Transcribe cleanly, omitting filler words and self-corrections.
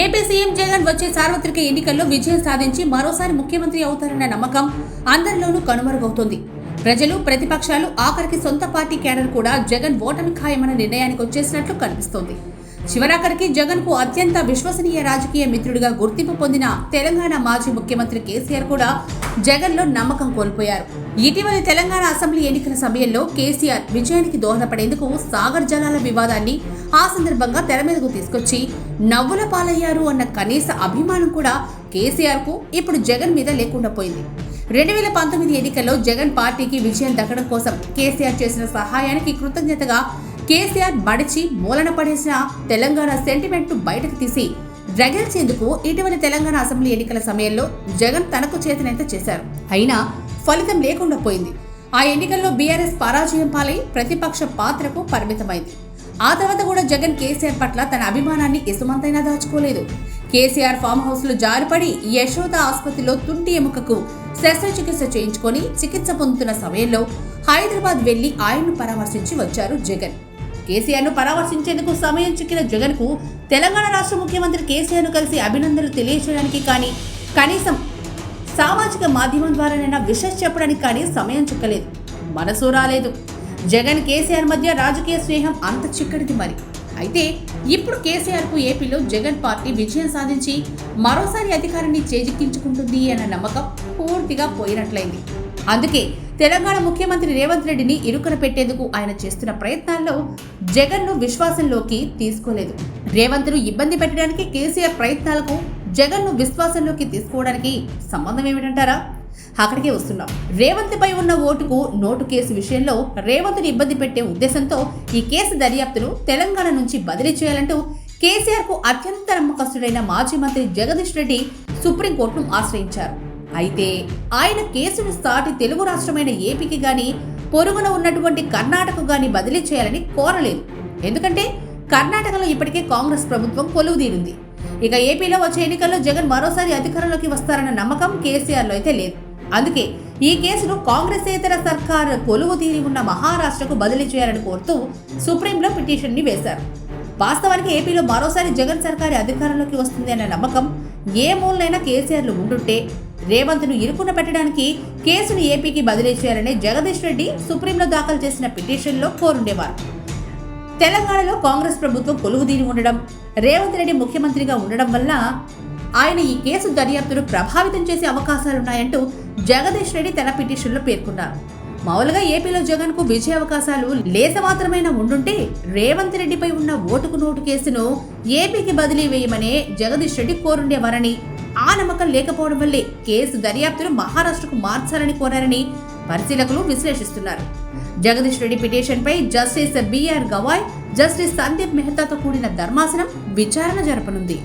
AP CM Jagan వచ్చే సార్వత్రిక ఎన్నికల్లో విజయం సాధించి మరోసారి ముఖ్యమంత్రి అవుతారన్న నమ్మకం అందరిలోనూ కనుమరుగవుతోంది. ప్రజలు, ప్రతిపక్షాలు, ఆఖరికి సొంత పార్టీ క్యాడర్ కూడా జగన్ ఓటమి ఖాయమన్న నిర్ణయానికి వచ్చేసినట్లు కనిపిస్తోంది. చివరాఖరికి జగన్ కు అత్యంత విశ్వసనీయ రాజకీయ మిత్రుడిగా గుర్తింపు పొందిన తెలంగాణ మాజీ ముఖ్యమంత్రి కేసీఆర్ కూడా జగన్ లో నమ్మకం కోల్పోయారు. ఇటీవలి తెలంగాణ అసెంబ్లీ ఎన్నికల సమయంలో కేసీఆర్ విజయానికి దోహదపడేందుకు సాగర్ జలాల వివాదాన్ని ఆ సందర్భంగా తెర మీదకు తీసుకొచ్చి నవ్వుల పాలయ్యారు అన్న కనీస అభిమానం కూడా కేసీఆర్ కు ఇప్పుడు జగన్ మీద లేకుండా పోయింది. 2019 ఎన్నికల్లో జగన్ పార్టీకి విజయం దక్కడం కోసం కేసీఆర్ చేసిన సహాయానికి కృతజ్ఞతగా కేసీఆర్ మడిచి మూలన పడేసిన తెలంగాణ సెంటిమెంట్ ను బయటకు తీసి రగిల్చేందుకు ఇటీవలి తెలంగాణ అసెంబ్లీ ఎన్నికల సమయంలో జగన్ తనకు చేతనైతే చేశారు. అయినా ఫలితం లేకుండా పోయింది. ఆ ఎన్నికల్లో బీఆర్ఎస్ పరాజయం పాలై ప్రతిపక్ష పాత్రకు పరిమితమైంది. ఆ తర్వాత కూడా జగన్ కేసీఆర్ పట్ల తన అభిమానాన్ని ఇసుమంతైనా దాచుకోలేదు. కేసీఆర్ ఫామ్ హౌస్ లో జారిపడి యశోద ఆసుపత్రిలో తుంటి ఎముకకు శస్త్రచికిత్స చేయించుకొని చికిత్స పొందుతున్న సమయంలో హైదరాబాద్ వెళ్లి ఆయన్ను పరామర్శించి వచ్చారు జగన్. కేసీఆర్ ను పరామర్శించేందుకు సమయం చిక్కిన జగన్ కు తెలంగాణ రాష్ట్ర ముఖ్యమంత్రి కేసీఆర్ ను కలిసి అభినందనలు తెలియజేయడానికి కానీ, కనీసం సామాజిక మాధ్యమం ద్వారానైనా విషయం చెప్పడానికి కానీ సమయం చిక్కలేదు, మనసు రాలేదు. జగన్ కేసీఆర్ మధ్య రాజకీయ స్నేహం అంత చిక్కడిది మరి. అయితే ఇప్పుడు కేసీఆర్ కు ఏపీలో జగన్ పార్టీ విజయం సాధించి మరోసారి అధికారాన్ని చేజిక్కించుకుంటుంది అన్న నమ్మకం పూర్తిగా పోయినట్లయింది. అందుకే తెలంగాణ ముఖ్యమంత్రి రేవంత్ రెడ్డిని ఇరుకన పెట్టేందుకు ఆయన చేస్తున్న ప్రయత్నాల్లో జగన్ ను విశ్వాసంలోకి తీసుకోలేదు. రేవంత్ ను ఇబ్బంది పెట్టడానికి కేసీఆర్ ప్రయత్నాలకు జగన్ ను విశ్వాసంలోకి తీసుకోవడానికి సంబంధం ఏమిటంటారా? అక్కడికే వస్తున్నాం. రేవంత్ పై ఉన్న ఓటుకు నోటు కేసు విషయంలో రేవంత్ ని ఇబ్బంది పెట్టే ఉద్దేశంతో ఈ కేసు దర్యాప్తును తెలంగాణ నుంచి బదిలీ చేయాలంటూ కేసీఆర్ కు అత్యంత నమ్మకస్తుడైన మాజీ మంత్రి జగదీష్ రెడ్డి సుప్రీంకోర్టును ఆశ్రయించారు. అయితే ఆయన కేసును సాటి తెలుగు రాష్ట్రమైన ఏపీకి గాని, పొరుగున ఉన్నటువంటి కర్ణాటకకు గాని బదిలీ చేయాలని కోరలేదు. ఎందుకంటే కర్ణాటకలో ఇప్పటికే కాంగ్రెస్ ప్రభుత్వం కొలువుదీరింది. ఇక ఏపీలో వచ్చే ఎన్నికల్లో జగన్ మరోసారి అధికారంలోకి వస్తారన్న నమ్మకం కేసీఆర్ లో అయితే లేదు. అందుకే ఈ కేసును కాంగ్రెసేతర సర్కారు కొలువుదీరి ఉన్న మహారాష్ట్రకు బదిలీ చేయాలని కోరుతూ సుప్రీంలో పిటిషన్ ని వేశారు. వాస్తవానికి ఏపీలో మరోసారి జగన్ సర్కారు అధికారంలోకి వస్తుంది అన్న నమ్మకం ఏ మూలనైనా కేసీఆర్లు ఉండుంటే రేవంత్ ను ఇరుకున పెట్టడానికి కేసును ఏపీకి బదిలీ చేయాలని జగదీష్ రెడ్డి సుప్రీంలో దాఖలు చేసిన పిటిషన్లో కోరుండేవారు. తెలంగాణలో కాంగ్రెస్ ప్రభుత్వం కొలువుదీరి ఉండడం, రేవంత్ రెడ్డి ముఖ్యమంత్రిగా ఉండడం వల్ల ఆయన ఈ కేసు దర్యాప్తును ప్రభావితం చేసే అవకాశాలున్నాయంటూ జగదీష్ రెడ్డి తన పిటిషన్లో పేర్కొన్నారు. మామూలుగా ఏపీలో జగన్ కు విజయ అవకాశాలు లేస మాత్రమైనా ఉండుంటే రేవంత్ రెడ్డిపై ఉన్న ఓటుకు నోటు కేసును ఏపీకి బదిలీ వేయమనే జగదీష్ రెడ్డి కోరుండేవారని, ఆ నమ్మకం లేకపోవడం వల్లే కేసు దర్యాప్తును మహారాష్ట్రకు మార్చాలని కోరారని పరిశీలకులు విశ్లేషిస్తున్నారు. జగదీష్ రెడ్డి పిటిషన్ పై justice B R Gavai, justice Sandeep మెహతాతో కూడిన ధర్మాసనం విచారణ జరపనుంది.